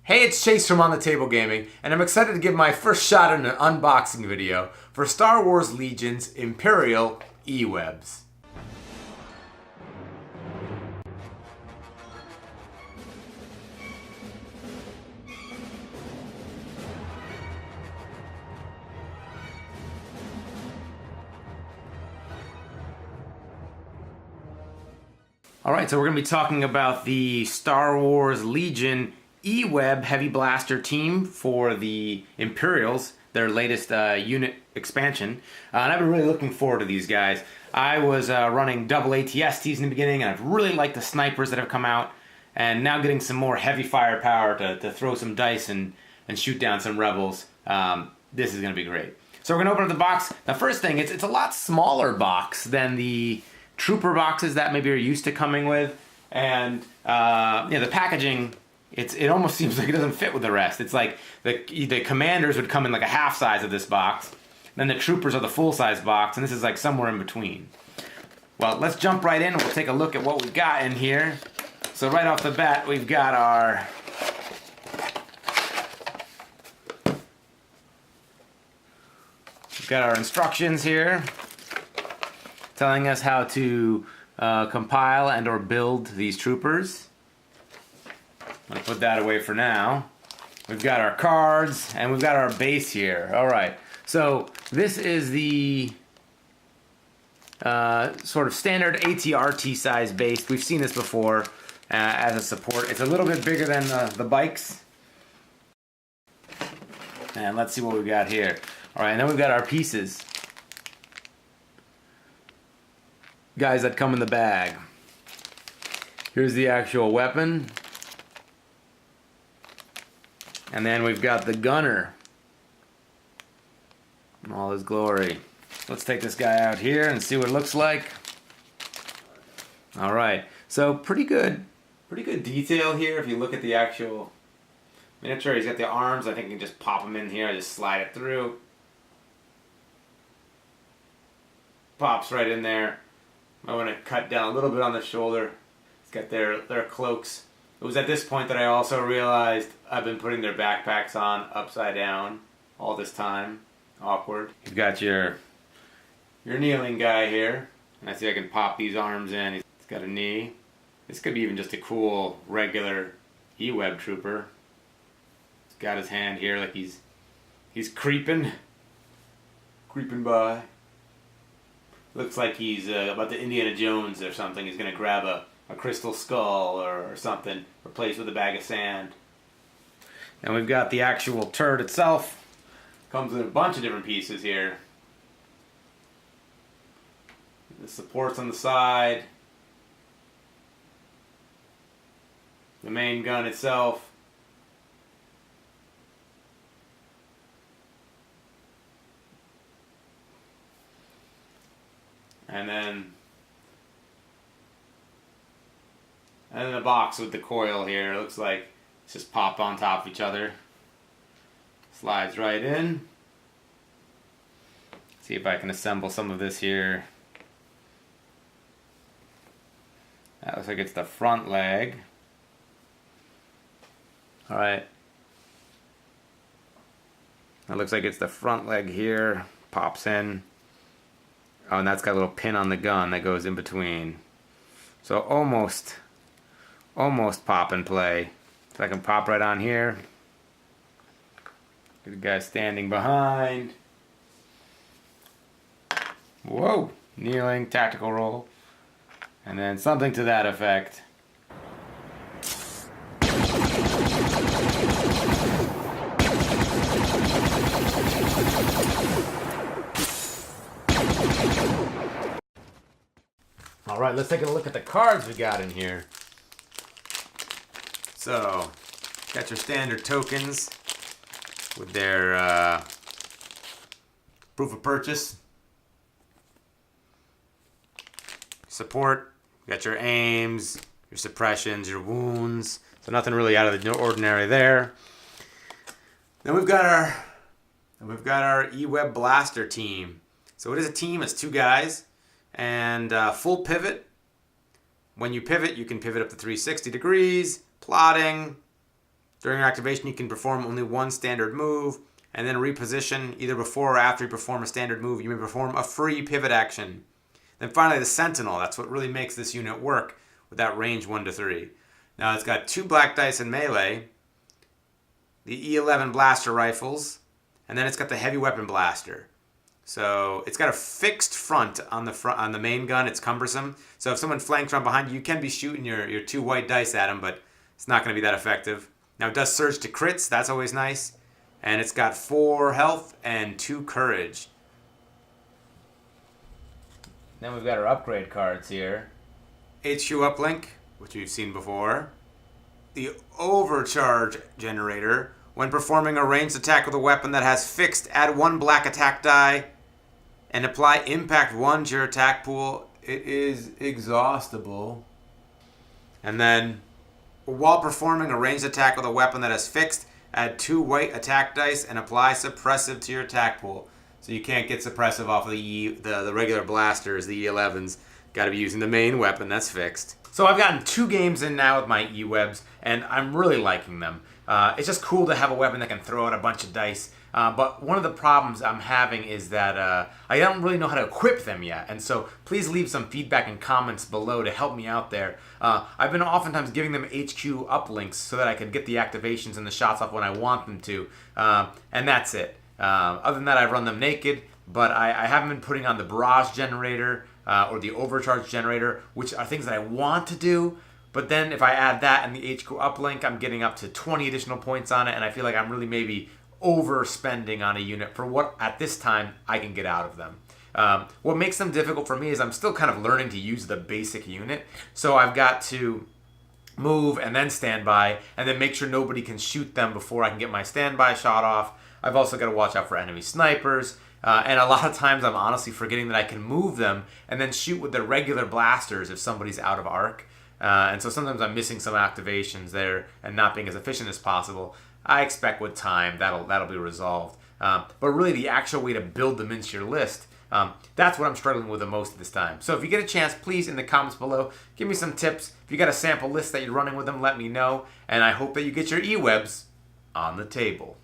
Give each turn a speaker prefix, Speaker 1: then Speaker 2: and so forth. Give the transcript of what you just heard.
Speaker 1: Hey, it's Chase from On the Table Gaming, and I'm excited to give my first shot at an unboxing video for Star Wars Legion's Imperial E-Webs. Alright, so we're going to be talking about the Star Wars Legion E-Web Heavy Blaster team for the Imperials, their latest unit expansion. And I've been really looking forward to these guys. I was running double ATSTs in the beginning, and I've really liked the snipers that have come out. And now getting some more heavy firepower to throw some dice and shoot down some rebels. This is going to be great. So we're going to open up the box. The first thing, it's a lot smaller box than the trooper boxes that maybe are used to coming with. And the packaging, it almost seems like it doesn't fit with the rest. It's like the commanders would come in like a half size of this box, then the troopers are the full size box, and this is like somewhere in between. Well, let's jump right in and we'll take a look at what we've got in here. So right off the bat, we've got our instructions here telling us how to compile and or build these troopers. I'm going to put that away for now. We've got our cards, and we've got our base here. Alright, so this is the sort of standard ATRT size base. We've seen this before as a support. It's a little bit bigger than the bikes. And let's see what we've got here. Alright, and then we've got our pieces. Guys that come in the bag. Here's the actual weapon. And then we've got the gunner in all his glory. Let's take this guy out here and see what it looks like. Alright, so pretty good detail here if you look at the actual miniature. He's got the arms. I think you can just pop them in here. I just slide it through. Pops right in there. I want to cut down a little bit on the shoulder. It's got their cloaks. It was at this point that I also realized I've been putting their backpacks on upside down all this time. Awkward. You've got your kneeling guy here. And I see I can pop these arms in. He's got a knee. This could be even just a cool regular E-Web trooper. He's got his hand here like he's creeping by. Looks like he's about to Indiana Jones or something. He's going to grab a crystal skull or something, replaced with a bag of sand. And we've got the actual turret itself. Comes with a bunch of different pieces here. The supports on the side. The main gun itself. And then the box with the coil here. It looks like it's just popped on top of each other. Slides right in. See if I can assemble some of this here. That looks like it's the front leg. Alright. That looks like it's the front leg here. Pops in. Oh, and that's got a little pin on the gun that goes in between. So almost pop and play. So I can pop right on here. Get the guy standing behind. Whoa! Kneeling, tactical roll. And then something to that effect. Alright, let's take a look at the cards we got in here. So, got your standard tokens with their proof of purchase. Support, got your aims, your suppressions, your wounds. So nothing really out of the ordinary there. Then we've got our E-Web Blaster team. So it is a team, it's 2 guys. And full pivot. When you pivot, you can pivot up to 360 degrees, plotting, During your activation, you can perform only one standard move, and then reposition either before or after you perform a standard move. You may perform a free pivot action. Then finally, the Sentinel. That's what really makes this unit work with that range 1 to 3. Now, it's got 2 black dice in melee, the E11 blaster rifles, and then it's got the heavy weapon blaster. So it's got a fixed front on the main gun. It's cumbersome. So if someone flanks from behind you, you can be shooting your 2 white dice at them, but it's not going to be that effective. Now it does surge to crits. That's always nice. And it's got 4 health and 2 courage. Then we've got our upgrade cards here. HQ uplink, which we've seen before. The overcharge generator. When performing a ranged attack with a weapon that has fixed, add 1 black attack die and apply impact 1 to your attack pool. It is exhaustible. And then, while performing a ranged attack with a weapon that has fixed, add 2 white attack dice and apply suppressive to your attack pool. So you can't get suppressive off of the regular blasters, the E11s. Got to be using the main weapon that's fixed. So I've gotten 2 games in now with my E-Webs, and I'm really liking them. It's just cool to have a weapon that can throw out a bunch of dice. But one of the problems I'm having is that I don't really know how to equip them yet. And so please leave some feedback and comments below to help me out there. I've been oftentimes giving them HQ uplinks so that I can get the activations and the shots off when I want them to. And that's it. Other than that, I've run them naked, but I haven't been putting on the barrage generator or the overcharge generator, which are things that I want to do. But then if I add that and the HQ uplink, I'm getting up to 20 additional points on it, and I feel like I'm really maybe overspending on a unit for what, at this time, I can get out of them. What makes them difficult for me is I'm still kind of learning to use the basic unit, so I've got to move and then stand by, and then make sure nobody can shoot them before I can get my standby shot off. I've also got to watch out for enemy snipers, and a lot of times I'm honestly forgetting that I can move them and then shoot with the regular blasters if somebody's out of arc. And so sometimes I'm missing some activations there and not being as efficient as possible. I expect with time that'll be resolved. But really the actual way to build them into your list, that's what I'm struggling with the most at this time. So if you get a chance, please in the comments below, give me some tips. If you got a sample list that you're running with them, let me know. And I hope that you get your E-Webs on the table.